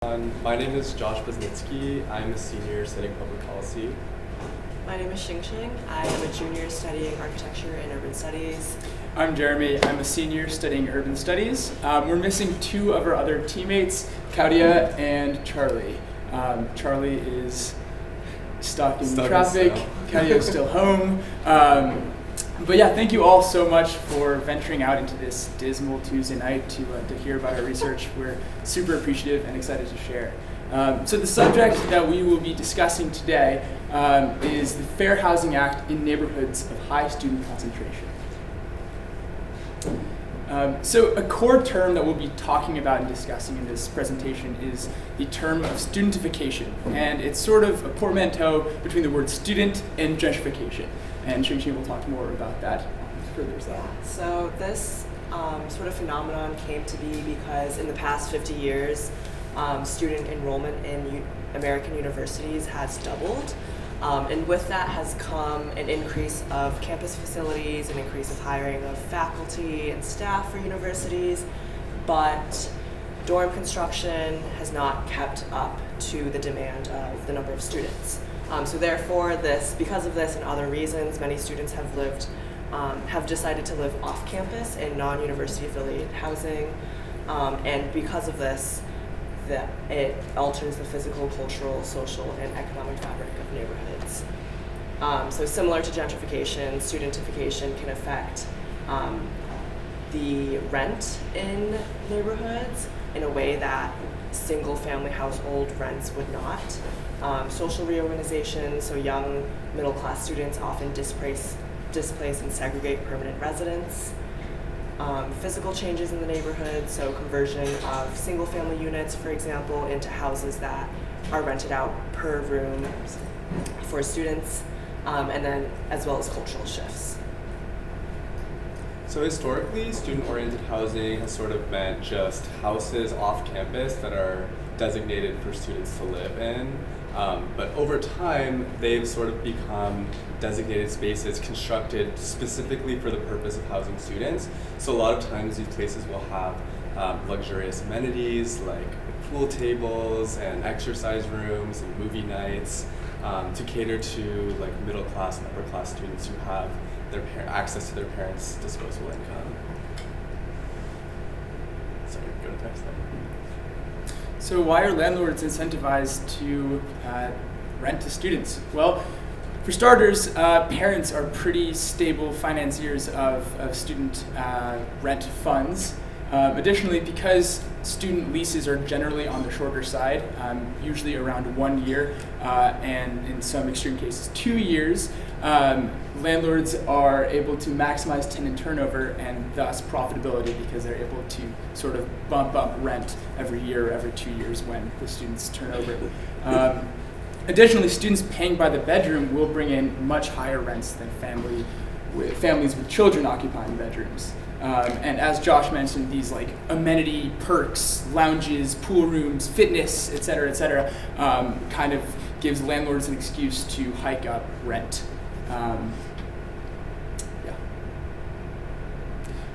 My name is Josh Blesnitsky. I'm a senior studying public policy. My name is Xing. I am a junior studying architecture and urban studies. I'm Jeremy. I'm a senior studying urban studies. We're missing two of our other teammates, Claudia and Charlie. Charlie is stuck in traffic. Claudia is still home. But yeah, thank you all so much for venturing out into this dismal Tuesday night to hear about our research. We're super appreciative and excited to share. So the subject that we will be discussing today is the Fair Housing Act in neighborhoods of high student concentration. So a core term that we'll be talking about and discussing in this presentation is the term of studentification. And it's sort of a portmanteau between the word student and gentrification. And Xing will talk more about that further. So this sort of phenomenon came to be because in the past 50 years, student enrollment in American universities has doubled. And with that has come an increase of campus facilities, an increase of hiring of faculty and staff for universities, but dorm construction has not kept up to the demand of the number of students. So therefore, because of this and other reasons, many students have decided to live off campus in non-university affiliated housing, and because of this, it alters the physical, cultural, social, and economic fabric of neighborhoods. So similar to gentrification, studentification can affect the rent in neighborhoods in a way that single-family household rents would not. Social reorganization, so young middle-class students often displace and segregate permanent residents. Physical changes in the neighborhood, so conversion of single-family units, for example, into houses that are rented out per room for students, and then as well as cultural shifts. So historically, student-oriented housing has sort of meant just houses off campus that are designated for students to live in. But over time, they've sort of become designated spaces constructed specifically for the purpose of housing students. So a lot of times these places will have luxurious amenities like pool tables and exercise rooms and movie nights to cater to like middle class and upper class students who have their access to their parents' disposable income. Sorry, go to next slide. So why are landlords incentivized to rent to students? Well, for starters, parents are pretty stable financiers of student rent funds. Additionally, because student leases are generally on the shorter side, usually around 1 year, and in some extreme cases 2 years, landlords are able to maximize tenant turnover and thus profitability because they're able to sort of bump up rent every year or every 2 years when the students turn over. Additionally, students paying by the bedroom will bring in much higher rents than families with children occupying bedrooms. And as Josh mentioned, these like amenity perks, lounges, pool rooms, fitness, et cetera, kind of gives landlords an excuse to hike up rent.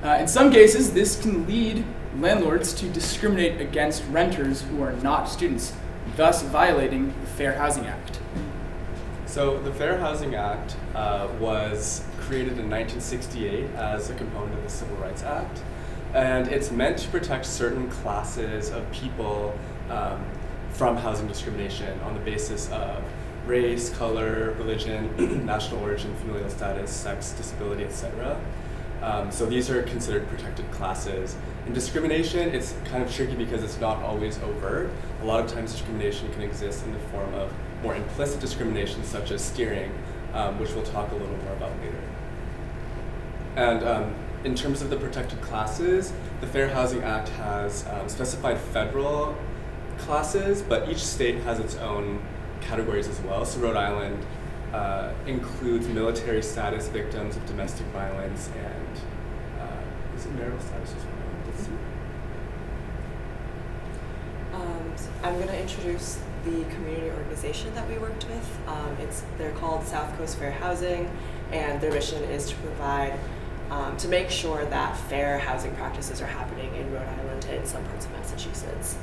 In some cases, this can lead landlords to discriminate against renters who are not students, thus violating the Fair Housing Act. So the Fair Housing Act was created in 1968 as a component of the Civil Rights Act, and it's meant to protect certain classes of people from housing discrimination on the basis of race, color, religion, national origin, familial status, sex, disability, etc. So these are considered protected classes. In discrimination, it's kind of tricky because it's not always overt. A lot of times discrimination can exist in the form of more implicit discrimination, such as steering, which we'll talk a little more about later. And in terms of the protected classes, the Fair Housing Act has specified federal classes, but each state has its own categories as well. So Rhode Island includes military status victims of domestic violence and is it marital status as well? I'm going to introduce the community organization that we worked with. They're called South Coast Fair Housing, and their mission is to provide to make sure that fair housing practices are happening in Rhode Island and in some parts of Massachusetts.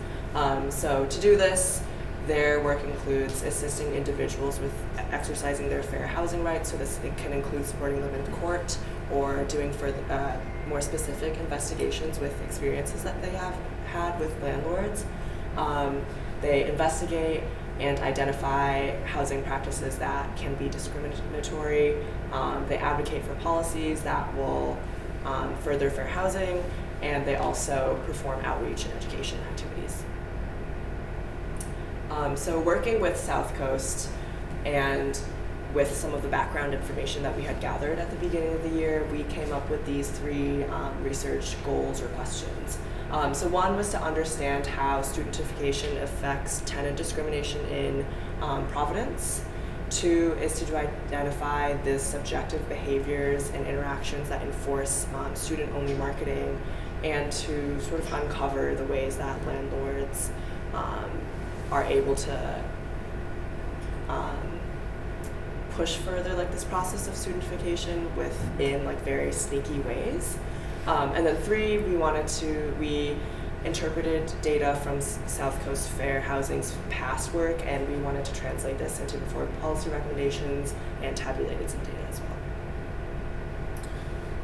So to do this, their work includes assisting individuals with exercising their fair housing rights. So this can include supporting them in court or doing further, more specific investigations with experiences that they have had with landlords. They investigate and identify housing practices that can be discriminatory. They advocate for policies that will further fair housing, and they also perform outreach and education activities. So working with South Coast and with some of the background information that we had gathered at the beginning of the year, we came up with these 3 research goals or questions. So one was to understand how studentification affects tenant discrimination in Providence. 2 is to identify the subjective behaviors and interactions that enforce student-only marketing, and to sort of uncover the ways that landlords are able to push further like this process of studentification within like very sneaky ways. And then 3, we interpreted data from South Coast Fair Housing's past work, and we wanted to translate this into informed policy recommendations and tabulated some data as well.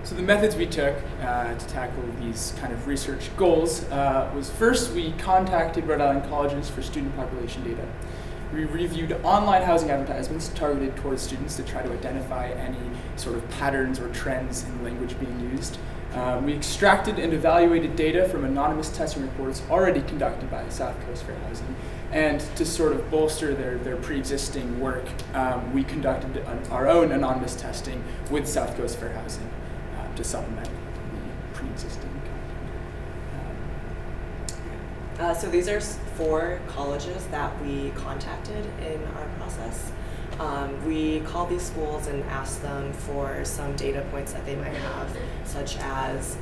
So the methods we took to tackle these kind of research goals was, first, we contacted Rhode Island colleges for student population data. We reviewed online housing advertisements targeted towards students to try to identify any sort of patterns or trends in language being used. We extracted and evaluated data from anonymous testing reports already conducted by South Coast Fair Housing. And to sort of bolster their pre-existing work, we conducted our own anonymous testing with South Coast Fair Housing to supplement the pre-existing content. So these are 4 colleges that we contacted in our process. We called these schools and asked them for some data points that they might have, such as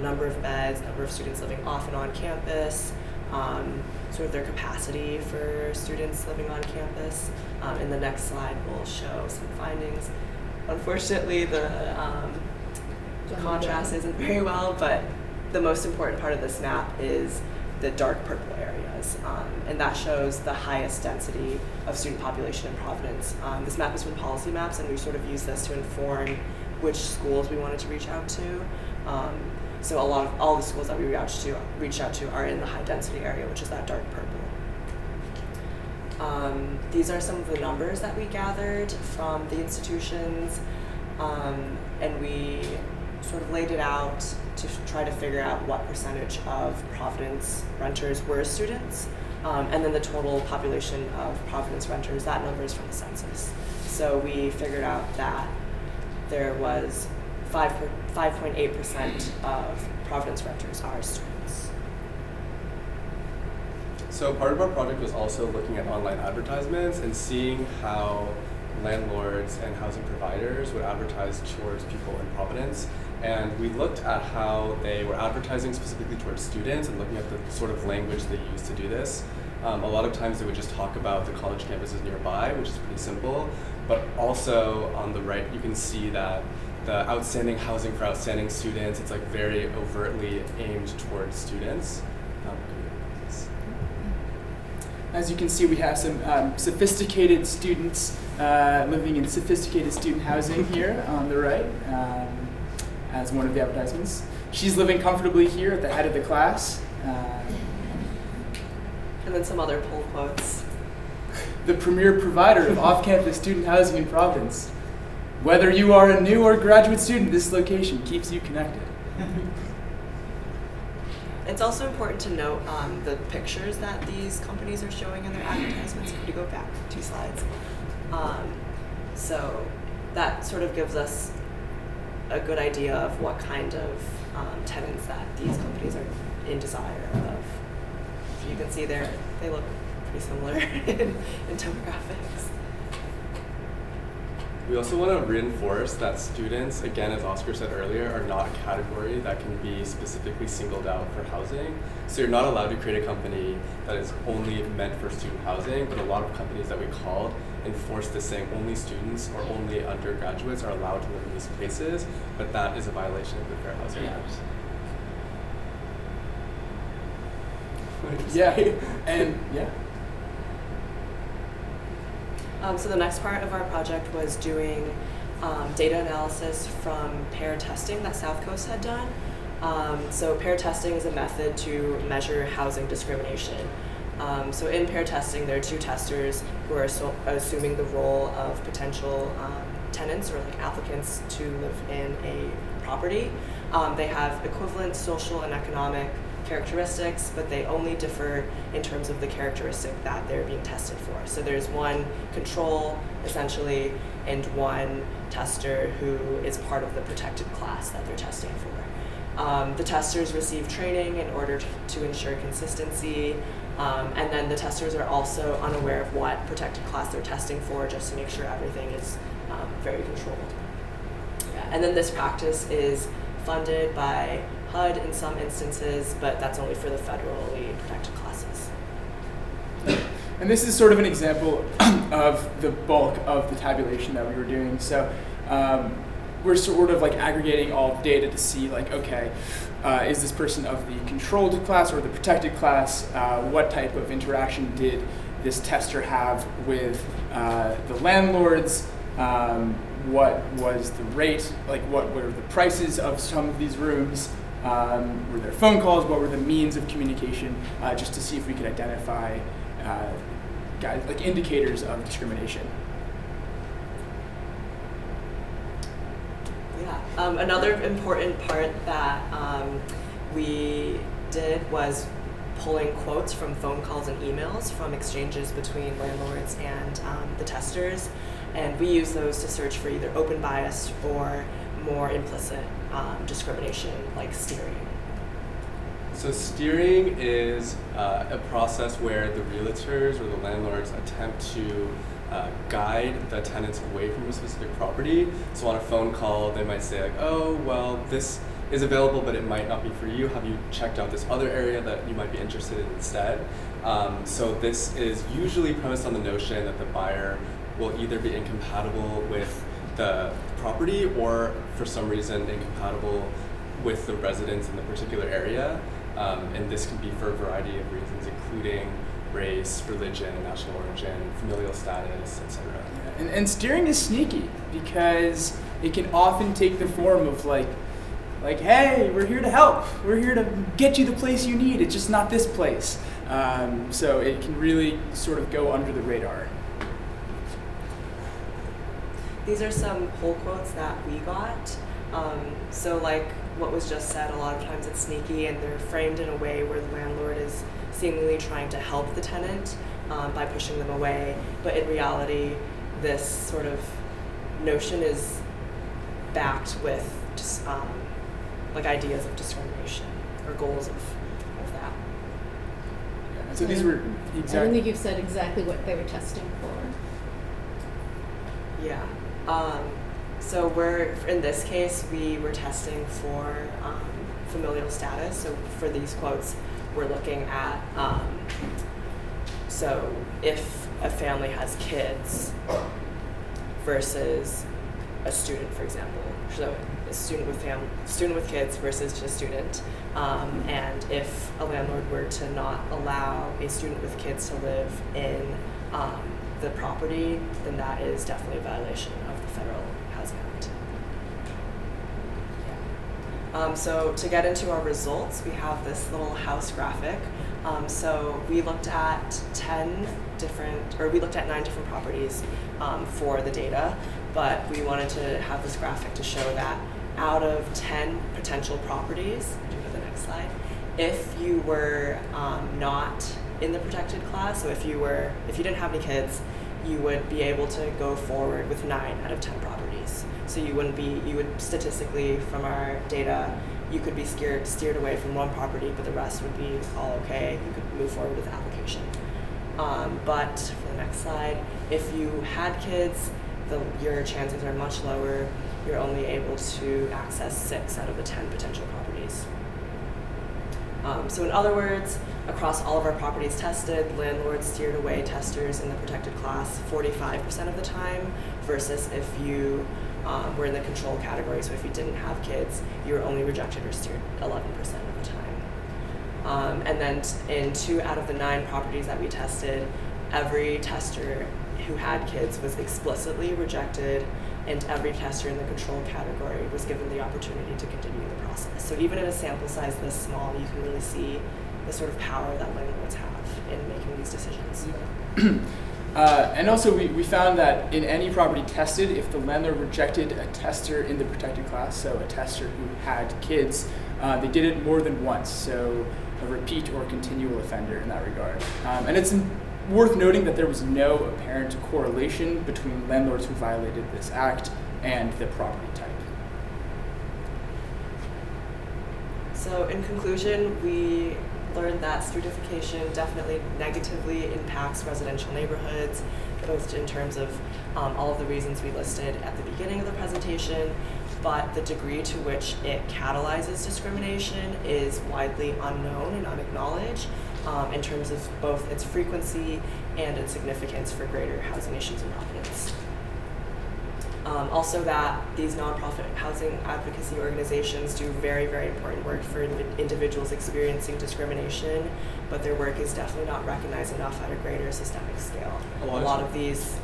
number of beds, number of students living off and on campus, sort of their capacity for students living on campus. In the next slide, we'll show some findings. Unfortunately, the contrast isn't very well, but the most important part of this map is the dark purple areas, and that shows the highest density of student population in Providence. This map is from Policy Maps, and we sort of use this to inform which schools we wanted to reach out to. So all the schools that we reached out to are in the high density area, which is that dark purple. These are some of the numbers that we gathered from the institutions, and we sort of laid it out to try to figure out what percentage of Providence renters were students, and then the total population of Providence renters, that number is from the census. So we figured out that there was 5.8% of Providence renters are students. So part of our project was also looking at online advertisements and seeing how landlords and housing providers would advertise towards people in Providence. And we looked at how they were advertising specifically towards students and looking at the sort of language they used to do this. A lot of times they would just talk about the college campuses nearby, which is pretty simple. But also on the right, you can see that the outstanding housing for outstanding students, it's like very overtly aimed towards students. As you can see, we have some sophisticated students living in sophisticated student housing here on the right, as one of the advertisements. She's living comfortably here at the head of the class. And then some other pull quotes. The premier provider of off-campus student housing in Providence. Whether you are a new or graduate student, this location keeps you connected. It's also important to note the pictures that these companies are showing in their advertisements. If you go back 2 slides. So that sort of gives us a good idea of what kind of tenants that these companies are in desire of. So you can see there, they look pretty similar in demographics. We also want to reinforce that students, again, as Oscar said earlier, are not a category that can be specifically singled out for housing. So you're not allowed to create a company that is only meant for student housing, but a lot of companies that we called enforce this, saying only students or only undergraduates are allowed to live in these places, but that is a violation of the Fair Housing Act. Yeah, and yeah. So the next part of our project was doing data analysis from Palred Testing that South Coast had done. So Palred Testing is a method to measure housing discrimination. So in Palred Testing, there are two testers who are assuming the role of potential tenants or like applicants to live in a property. They have equivalent social and economic characteristics, but they only differ in terms of the characteristic that they're being tested for. So there's one control, essentially, and one tester who is part of the protected class that they're testing for. The testers receive training in order to ensure consistency, and then the testers are also unaware of what protected class they're testing for, just to make sure everything is very controlled. Yeah. And then this practice is funded by HUD in some instances, but that's only for the federally protected classes. And this is sort of an example of the bulk of the tabulation that we were doing. So we're sort of like aggregating all the data to see like, okay, is this person of the controlled class or the protected class? What type of interaction did this tester have with the landlords? What was the rate? Like, what were the prices of some of these rooms? Were there phone calls? What were the means of communication? Just to see if we could identify like indicators of discrimination. Yeah. Another important part that we did was pulling quotes from phone calls and emails from exchanges between landlords and the testers, and we use those to search for either open bias or more implicit discrimination, like steering. So steering is a process where the realtors or the landlords attempt to guide the tenants away from a specific property. So on a phone call, they might say like, oh, well, this is available, but it might not be for you. Have you checked out this other area that you might be interested in instead? So this is usually premised on the notion that the buyer will either be incompatible with the property or for some reason incompatible with the residents in the particular area. And this can be for a variety of reasons, including race, religion, national origin, familial status, etc. And steering is sneaky because it can often take the form of like, hey, we're here to help. We're here to get you the place you need. It's just not this place. So it can really sort of go under the radar. These are some poll quotes that we got. So like what was just said, a lot of times it's sneaky and they're framed in a way where the landlord is seemingly trying to help the tenant by pushing them away. But in reality, this sort of notion is backed with just, like ideas of discrimination or goals of that. Yeah. So these were exactly. I don't think you've said exactly what they were testing for. Yeah. So in this case, we were testing for familial status. So for these quotes, we're looking at, so if a family has kids versus a student, for example. So a student with kids versus just a student. And if a landlord were to not allow a student with kids to live in the property, then that is definitely a violation of the Federal Housing Act. Yeah. So to get into our results, we have this little house graphic. So we looked at 9 different properties for the data, but we wanted to have this graphic to show that out of 10 potential properties, do you go to the next slide, if you were not in the protected class, so if you didn't have any kids, you would be able to go forward with 9 out of 10 properties. So you would statistically, from our data, you could be steered away from one property, but the rest would be all okay. You could move forward with the application. But for the next slide, if you had kids your chances are much lower. You're only able to access 6 out of the 10 potential properties. So in other words, across all of our properties tested, landlords steered away testers in the protected class 45% of the time, versus if you were in the control category. So if you didn't have kids, you were only rejected or steered 11% of the time. And then in 2 out of the 9 properties that we tested, every tester who had kids was explicitly rejected, and every tester in the control category was given the opportunity to continue the process. So even in a sample size this small, you can really see the sort of power that landlords have in making these decisions. And also we found that in any property tested, if the landlord rejected a tester in the protected class, so a tester who had kids, they did it more than once, so a repeat or continual offender in that regard. And it's worth noting that there was no apparent correlation between landlords who violated this act and the property type. So in conclusion, we learned that studentification definitely negatively impacts residential neighborhoods, both in terms of all of the reasons we listed at the beginning of the presentation, but the degree to which it catalyzes discrimination is widely unknown and unacknowledged in terms of both its frequency and its significance for greater housing issues in Providence. Also that these nonprofit housing advocacy organizations do very, very important work for individuals experiencing discrimination, but their work is definitely not recognized enough at a greater systemic scale. A lot of these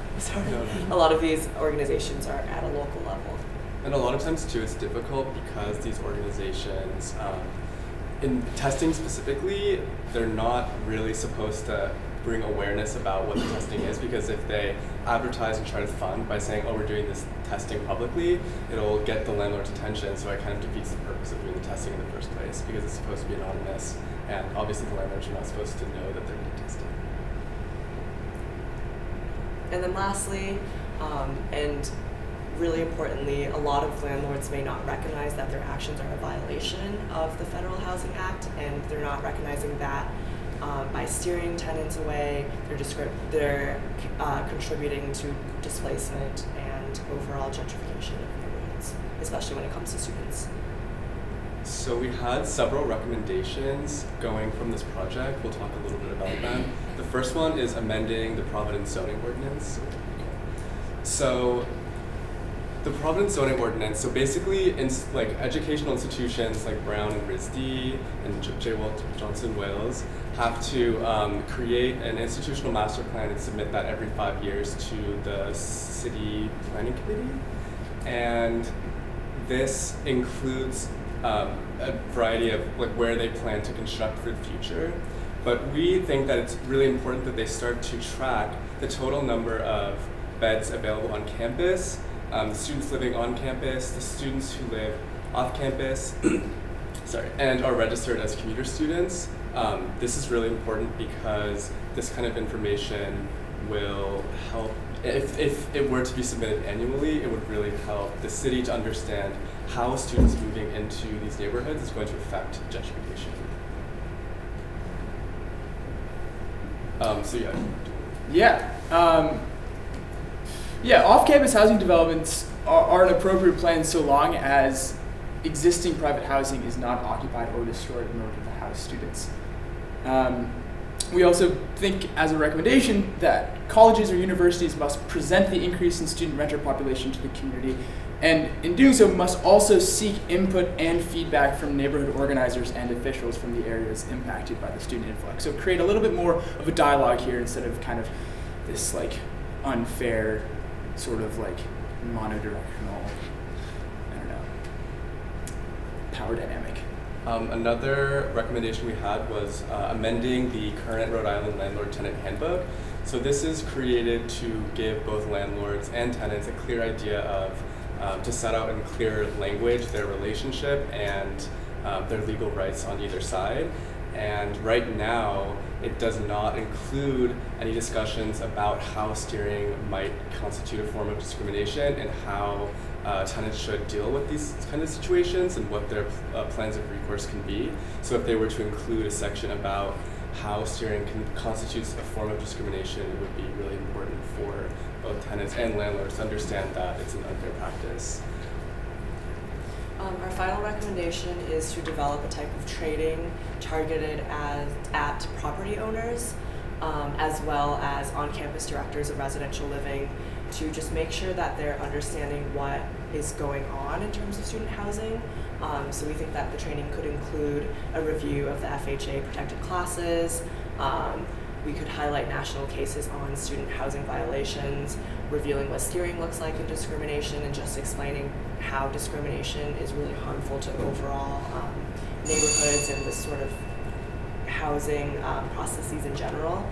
organizations are at a local level. And a lot of times too, it's difficult because these organizations, in testing specifically, they're not really supposed to bring awareness about what the testing is, because if they advertise and try to fund by saying, oh, we're doing this testing publicly, it'll get the landlord's attention, so it kind of defeats the purpose of doing the testing in the first place, because it's supposed to be anonymous, and obviously the landlords are not supposed to know that they're doing testing. And then lastly, and really importantly, a lot of landlords may not recognize that their actions are a violation of the Federal Housing Act, and they're not recognizing that by steering tenants away, they're contributing to displacement and overall gentrification of neighborhoods, especially when it comes to students. So we had several recommendations going from this project. We'll talk a little bit about them. The first one is amending the Providence zoning ordinance. So the Providence zoning ordinance, so basically in educational institutions like Brown and RISD and J. Walter Johnson Wales have to create an institutional master plan and submit that every 5 years to the city planning committee. And this includes a variety of where they plan to construct for the future. But we think that it's really important that they start to track the total number of beds available on campus, the students living on campus, the students who live off campus, and are registered as commuter students. This is really important because this kind of information will help, if it were to be submitted annually, it would really help the city to understand how students moving into these neighborhoods is going to affect gentrification. Off-campus housing developments are an appropriate plan so long as existing private housing is not occupied or destroyed in order to house students. We also think, as a recommendation, that colleges or universities must present the increase in student renter population to the community, and in doing so must also seek input and feedback from neighborhood organizers and officials from the areas impacted by the student influx. So create a little bit more of a dialogue here instead of kind of this unfair sort of monodirectional, power dynamic. Another recommendation we had was amending the current Rhode Island Landlord-Tenant Handbook. So this is created to give both landlords and tenants a clear idea of, to set out in clear language their relationship and their legal rights on either side. And right now, it does not include any discussions about how steering might constitute a form of discrimination and how tenants should deal with these kind of situations and what their plans of recourse can be. So if they were to include a section about how steering constitutes a form of discrimination, it would be really important for both tenants and landlords to understand that it's an unfair practice. Our final recommendation is to develop a type of training targeted at property owners, as well as on-campus directors of residential living, to just make sure that they're understanding what is going on in terms of student housing. So we think that the training could include a review of the FHA protected classes. We could highlight national cases on student housing violations, revealing what steering looks like in discrimination, and just explaining how discrimination is really harmful to overall neighborhoods and this sort of housing processes in general,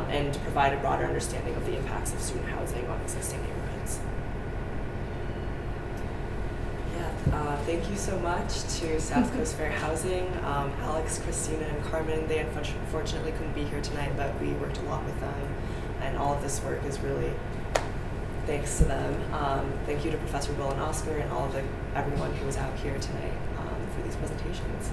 and provide a broader understanding of the impacts of student housing on existing neighborhoods. Thank you so much to South Coast Fair Housing, Alex, Christina, and Carmen. They unfortunately couldn't be here tonight, but we worked a lot with them, and all of this work is really thanks to them. Thank you to Professor Bill and Oscar and everyone who was out here tonight for these presentations.